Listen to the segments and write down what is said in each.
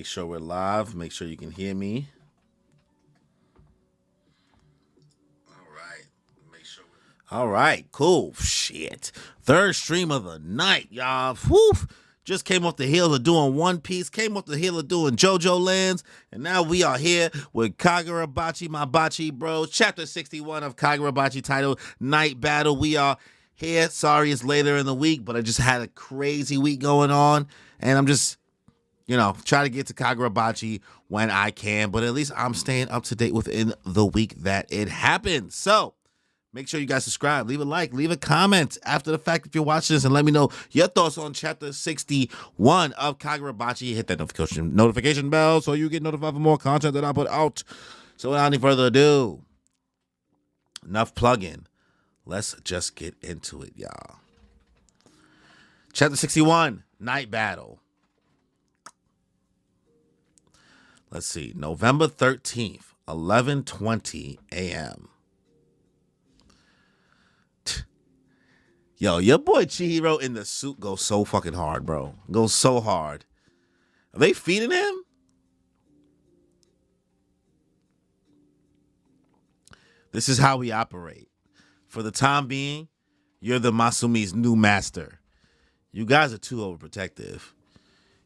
Make sure we're live. Make sure you can hear me. All right, cool. Shit. Third stream of the night, y'all. Whew. Just came off the heel of doing One Piece, came off the heel of doing JoJo Lands, and now we are here with Kagurabachi, my Bachi Bros, Chapter 61 of Kagurabachi title, Night Battle. We are here. Sorry it's later in the week, but I just had a crazy week going on, and I'm just, try to get to Kagurabachi when I can, but at least I'm staying up to date within the week that it happened. So, make sure you guys subscribe, leave a like, leave a comment after the fact if you're watching this, and let me know your thoughts on Chapter 61 of Kagurabachi. Hit that notification bell so you get notified for more content that I put out. So without any further ado, enough plugging. Let's just get into it, y'all. Chapter 61, Night Battle. Let's see, November 13th, 11:20 a.m. Yo, your boy Chihiro in the suit goes so fucking hard, bro. Goes so hard. Are they feeding him? This is how we operate. For the time being, you're the Masumi's new master. You guys are too overprotective.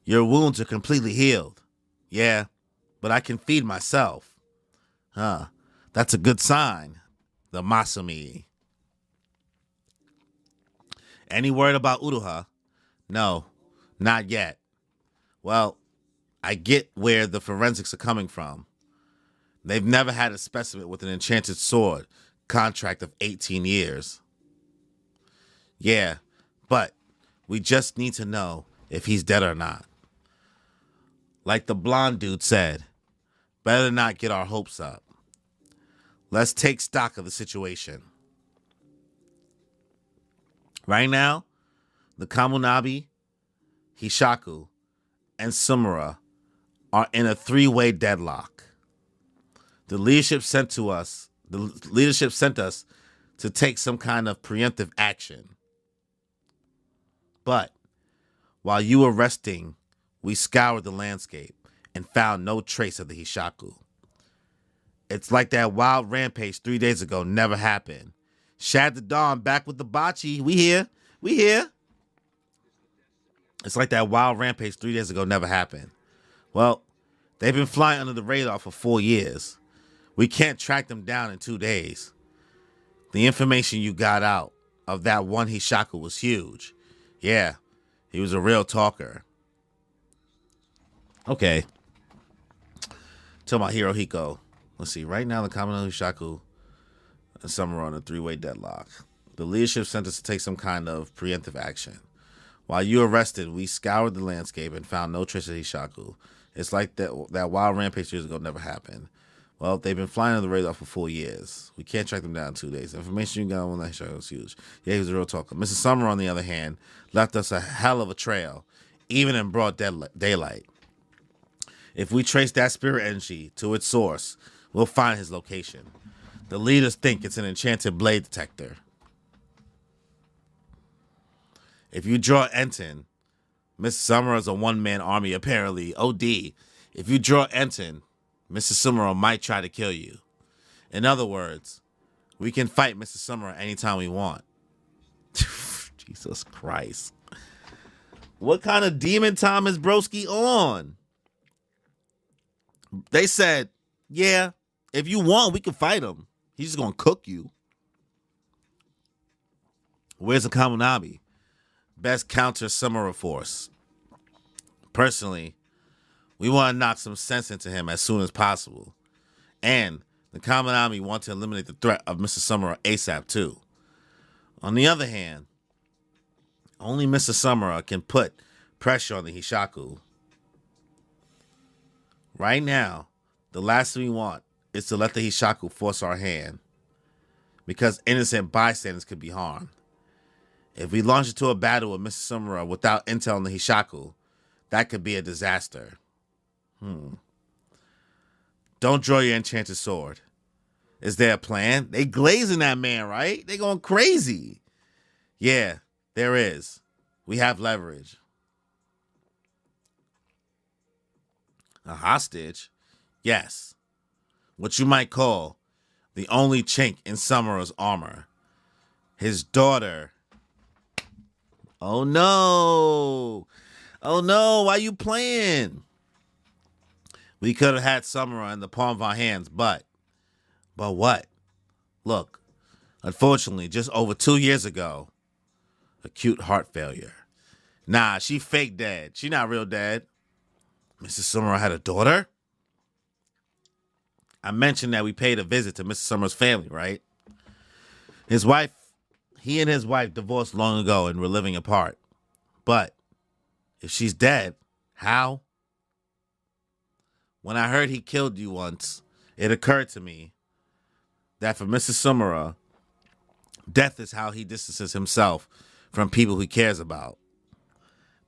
Your wounds are completely healed. Yeah, but I can feed myself. Huh. That's a good sign. The Masumi. Any word about Uruha? No, not yet. Well, I get where the forensics are coming from. They've never had a specimen with an enchanted sword, contract of 18 years. Yeah, but we just need to know if he's dead or not. Like the blonde dude said, better not get our hopes up. Let's take stock of the situation. Right now, the Kamunabi, Hishaku, and Sumura are in a three-way deadlock. The leadership sent us to take some kind of preemptive action. But while you were resting, we scoured the landscape and found no trace of the Hishaku. It's like that wild rampage 3 days ago never happened. Shad the Dawn back with the Bachi. We here. It's like that wild rampage 3 days ago never happened. Well, they've been flying under the radar for 4 years. We can't track them down in 2 days. The information you got out of that one Hishaku was huge. Yeah, he was a real talker. Okay. Tell my Hirohiko. Let's see. Right now, the Kamunabi Hishaku and some are on a three-way deadlock. The leadership sent us to take some kind of preemptive action. While you were rested, we scoured the landscape and found no trace of Hishaku. It's like that wild rampage years ago never happened. Well, they've been flying under the radar for 4 years. We can't track them down in 2 days. The information you got on that Hishaku was huge. Yeah, he was a real talker. Mrs. Summer, on the other hand, left us a hell of a trail, even in broad daylight. If we trace that spirit energy to its source, we'll find his location. The leaders think it's an enchanted blade detector. If you draw Enton, Miss Summer is a one-man army, apparently. OD. If you draw Enton, Mrs. Summer might try to kill you. In other words, we can fight Mrs. Summer anytime we want. Jesus Christ. What kind of demon time is Broski on? They said, yeah, if you want, we can fight him. He's just going to cook you. Where's the Kamunabi? Best counter Summer force. Personally, we want to knock some sense into him as soon as possible. And the Kamunabi want to eliminate the threat of Mr. Summer ASAP too. On the other hand, only Mr. Summer can put pressure on the Hishaku. Right now, the last thing we want is to let the Hishaku force our hand, because innocent bystanders could be harmed. If we launch into a battle with Mr. Sumura without intel on the Hishaku, that could be a disaster. Don't draw your enchanted sword. Is there a plan? They glazing that man, right? They going crazy. Yeah, there is. We have leverage. A hostage? Yes. What you might call the only chink in Samura's armor. His daughter. Oh no. Oh no, why you playing? We could have had Samura in the palm of our hands, but what? Look, unfortunately, just over 2 years ago, acute heart failure. Nah, she fake dead. She not real dead. Mrs. Samura had a daughter? I mentioned that we paid a visit to Mrs. Samura's family, right? He and his wife divorced long ago and were living apart. But if she's dead, how? When I heard he killed you once, it occurred to me that for Mrs. Samura, death is how he distances himself from people he cares about.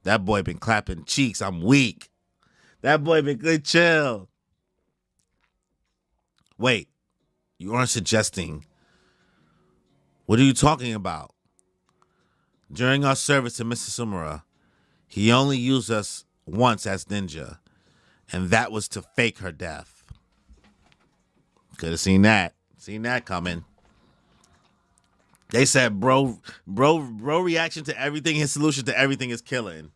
That boy been clapping cheeks. I'm weak. That boy been good chill. Wait, you aren't suggesting. What are you talking about? During our service to Mrs. Samura, he only used us once as ninja, and that was to fake her death. Could have seen that. Seen that coming. They said, bro reaction to everything, his solution to everything is killing.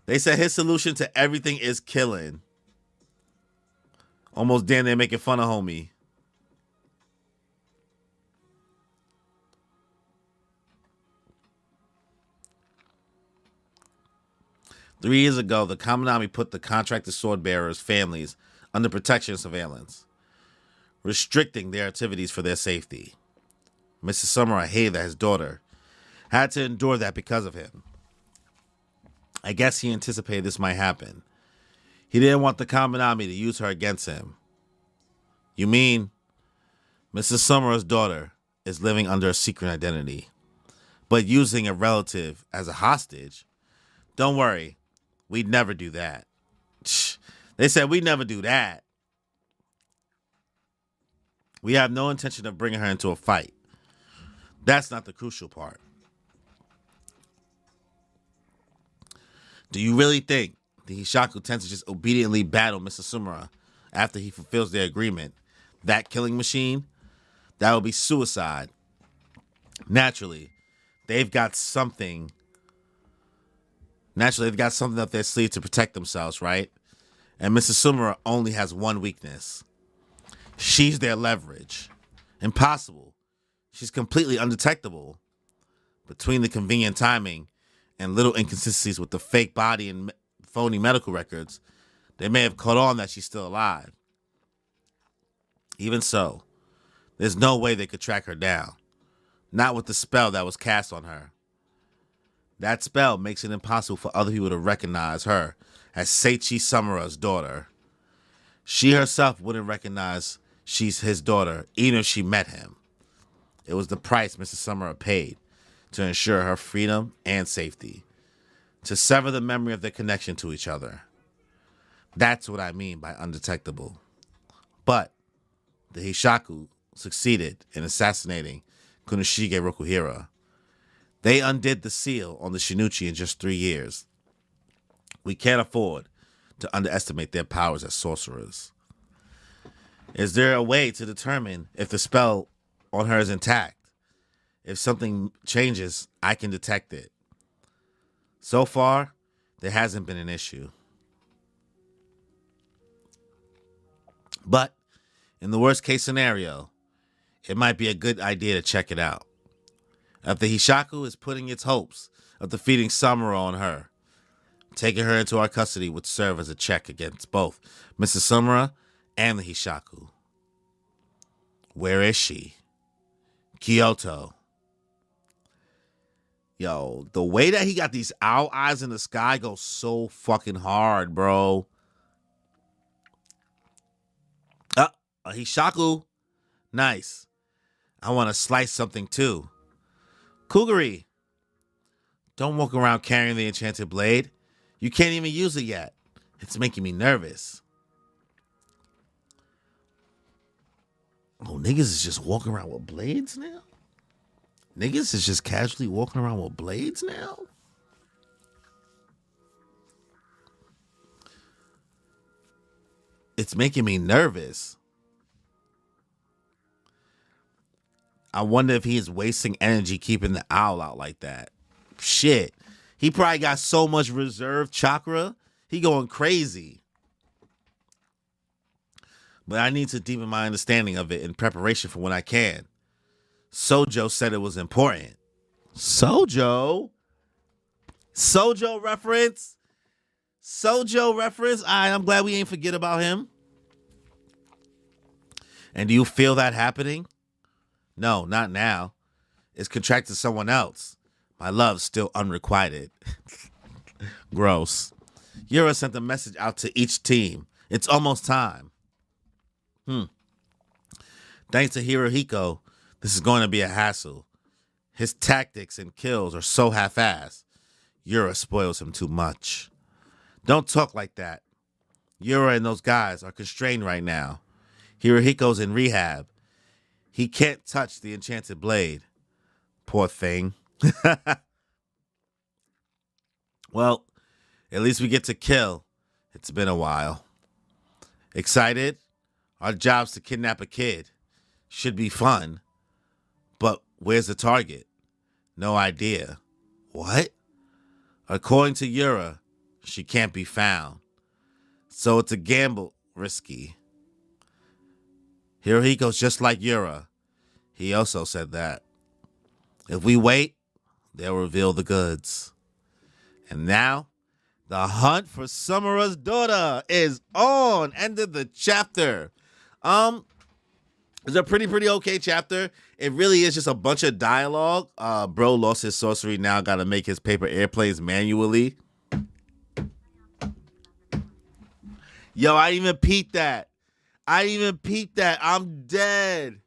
They said his solution to everything is killing. Almost damn near making fun of homie. Three years ago, the Kaminami put the contracted sword bearers' families under protection and surveillance, restricting their activities for their safety. Mr. Samurai hated that his daughter had to endure that because of him. I guess he anticipated this might happen. He didn't want the Kaminami to use her against him. You mean Mrs. Samura's daughter is living under a secret identity, but using a relative as a hostage? Don't worry, we'd never do that. They said we'd never do that. We have no intention of bringing her into a fight. That's not the crucial part. Do you really think the Hishaku tends to just obediently battle Mr. Samura after he fulfills their agreement? That killing machine? That would be suicide. Naturally, they've got something up their sleeve to protect themselves, right? And Mrs. Samura only has one weakness. She's their leverage. Impossible. She's completely undetectable. Between the convenient timing and little inconsistencies with the fake body and phony medical records, they may have caught on that she's still alive. Even so, there's no way they could track her down. Not with the spell that was cast on her. That spell makes it impossible for other people to recognize her as Seichi Samura's daughter. She herself wouldn't recognize she's his daughter, even if she met him. It was the price Mrs. Samura paid to ensure her freedom and safety, to sever the memory of their connection to each other. That's what I mean by undetectable. But the Hishaku succeeded in assassinating Kunoshige Rokuhira. They undid the seal on the Shinichi in just 3 years. We can't afford to underestimate their powers as sorcerers. Is there a way to determine if the spell on her is intact? If something changes, I can detect it. So far, there hasn't been an issue. But in the worst case scenario, it might be a good idea to check it out. If the Hishaku is putting its hopes of defeating Samura on her, taking her into our custody would serve as a check against both Mrs. Samura and the Hishaku. Where is she? Kyoto. Yo, the way that he got these owl eyes in the sky goes so fucking hard, bro. A Hishaku. Nice. I want to slice something too. Kuguri. Don't walk around carrying the enchanted blade. You can't even use it yet. It's making me nervous. Oh, niggas is just walking around with blades now? Niggas is just casually walking around with blades now? It's making me nervous. I wonder if he's wasting energy keeping the owl out like that. Shit. He probably got so much reserve chakra. He going crazy. But I need to deepen my understanding of it in preparation for when I can. Sojo said it was important. Sojo? Sojo reference? Sojo reference? All right, I'm glad we ain't forget about him. And do you feel that happening? No, not now. It's contracted to someone else. My love's still unrequited. Gross. Yura sent a message out to each team. It's almost time. Thanks to Hirohiko, this is going to be a hassle. His tactics and kills are so half-assed. Yura spoils him too much. Don't talk like that. Yura and those guys are constrained right now. Hirohiko's in rehab. He can't touch the enchanted blade. Poor thing. Well, at least we get to kill. It's been a while. Excited? Our job's to kidnap a kid. Should be fun. But where's the target? No idea. What? According to Yura, she can't be found. So it's a gamble, risky. Hirohiko's just like Yura. He also said that. If we wait, they'll reveal the goods. And now, the hunt for Samura's daughter is on. End of the chapter. It's a pretty okay chapter. It really is just a bunch of dialogue. Bro lost his sorcery, now got to make his paper airplanes manually. Yo, I even peeped that. I'm dead.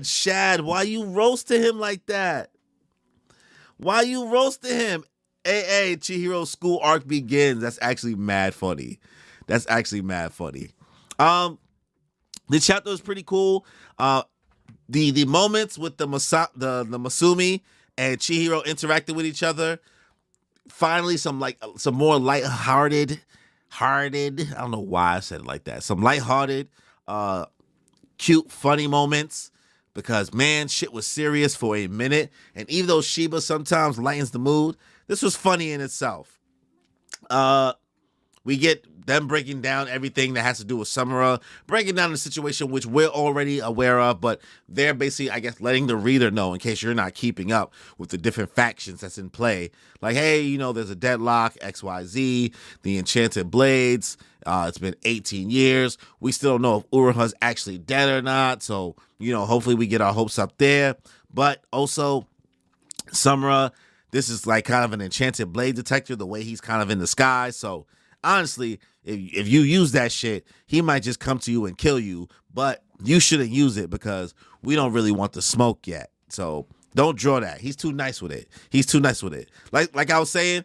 Shad, why you roasting him like that? Why you roasting him? AA Chihiro's school arc begins. That's actually mad funny. The chapter was pretty cool. The moments with the Masumi and Chihiro interacting with each other. Finally, some more lighthearted. I don't know why I said it like that. Some lighthearted, cute, funny moments. Because, man, shit was serious for a minute. And even though Shiba sometimes lightens the mood, this was funny in itself. We get them breaking down everything that has to do with Samura, breaking down the situation which we're already aware of, but they're basically, I guess, letting the reader know in case you're not keeping up with the different factions that's in play. Like, hey, there's a deadlock, XYZ, the Enchanted Blades. It's been 18 years. We still don't know if Uruha's actually dead or not, so, hopefully we get our hopes up there. But also, Samura, this is like kind of an Enchanted Blade detector, the way he's kind of in the sky, so honestly, if you use that shit, he might just come to you and kill you, but you shouldn't use it because we don't really want the smoke yet. So don't draw that. He's too nice with it. Like I was saying,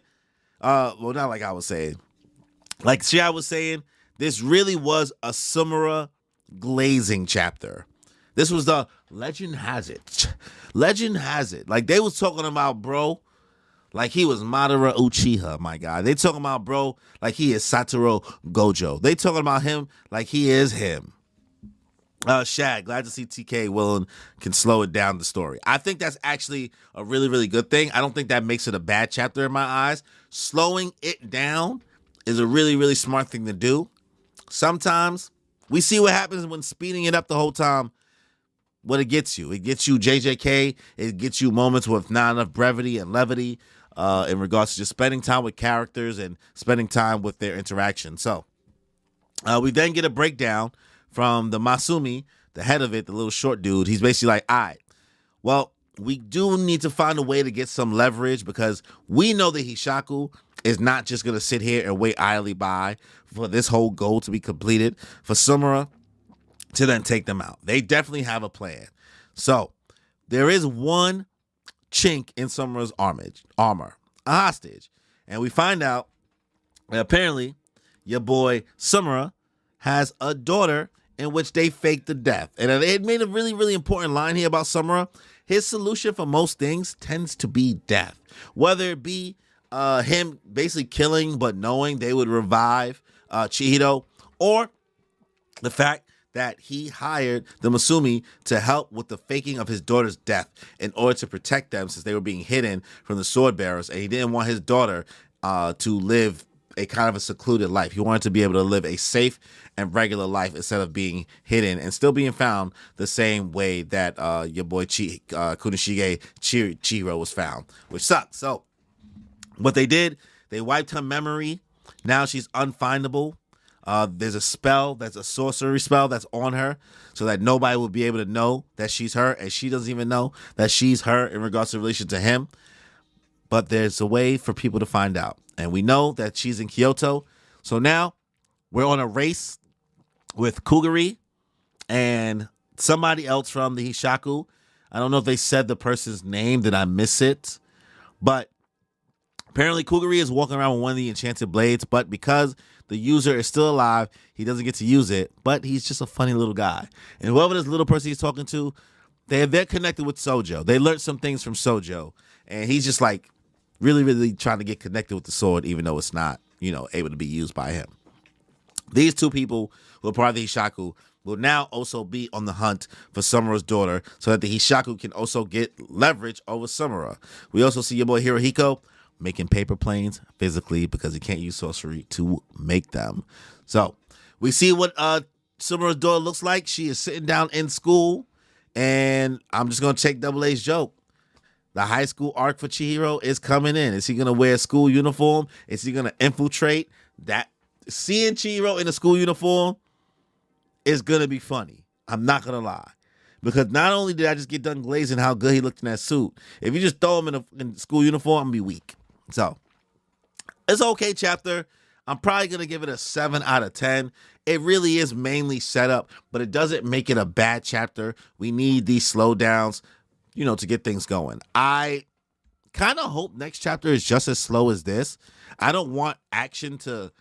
not like I was saying. Like Shia was saying, this really was a Samura glazing chapter. This was the legend has it. Like they was talking about, bro, like he was Madara Uchiha, my guy. They talking about bro like he is Satoru Gojo. They talking about him like he is him. Shad, glad to see TK willing can slow it down the story. I think that's actually a really good thing. I don't think that makes it a bad chapter in my eyes. Slowing it down is a really smart thing to do. Sometimes we see what happens when speeding it up the whole time. What it gets you. It gets you JJK. It gets you moments with not enough brevity and levity in regards to just spending time with characters and spending time with their interaction. So we then get a breakdown from the Masumi, the head of it, the little short dude. He's basically like, all right, well, we do need to find a way to get some leverage because we know that Hishaku is not just going to sit here and wait idly by for this whole goal to be completed, for Samura to then take them out. They definitely have a plan. So there is one chink in Samura's armor, a hostage. And we find out that apparently your boy Samura has a daughter in which they faked the death. And it made a really important line here about Samura. His solution for most things tends to be death. Whether it be him basically killing but knowing they would revive Chihiro, or the fact that he hired the Masumi to help with the faking of his daughter's death in order to protect them since they were being hidden from the sword bearers, and he didn't want his daughter to live a kind of a secluded life. He wanted to be able to live a safe and regular life instead of being hidden and still being found the same way that your boy Kunishige Chihiro was found, which sucks. So what they did, they wiped her memory. Now she's unfindable. There's a spell, that's a sorcery spell that's on her so that nobody will be able to know that she's her, and she doesn't even know that she's her in regards to relation to him. But there's a way for people to find out. And we know that she's in Kyoto. So now we're on a race with Kuguri and somebody else from the Hishaku. I don't know if they said the person's name. Did I miss it? But apparently Kuguri is walking around with one of the enchanted blades, but because the user is still alive, he doesn't get to use it, but he's just a funny little guy. And whoever this little person he's talking to, they're connected with Sojo. They learned some things from Sojo, and he's just like really, really trying to get connected with the sword, even though it's not, able to be used by him. These two people who are part of the Hishaku will now also be on the hunt for Samura's daughter so that the Hishaku can also get leverage over Samura. We also see your boy Hirohiko making paper planes physically because he can't use sorcery to make them. So we see what Samura's daughter looks like. She is sitting down in school, and I'm just going to take Double A's joke. The high school arc for Chihiro is coming in. Is he going to wear a school uniform? Is he going to infiltrate? That seeing Chihiro in a school uniform is going to be funny. I'm not going to lie. Because not only did I just get done glazing how good he looked in that suit, if you just throw him in a school uniform, I'm going to be weak. So, it's an okay chapter. I'm probably going to give it a 7 out of 10. It really is mainly set up, but it doesn't make it a bad chapter. We need these slowdowns, to get things going. I kind of hope next chapter is just as slow as this. I don't want action to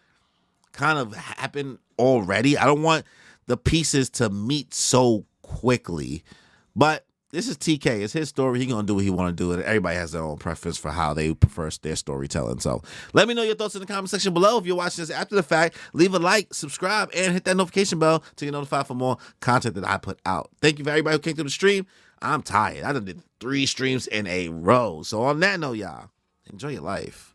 kind of happen already. I don't want the pieces to meet so quickly. But this is TK. It's his story. He's going to do what he want to do. And everybody has their own preference for how they prefer their storytelling. So let me know your thoughts in the comment section below. If you're watching this after the fact, leave a like, subscribe, and hit that notification bell to get notified for more content that I put out. Thank you for everybody who came to the stream. I'm tired. I done did 3 streams in a row. So on that note, y'all, enjoy your life.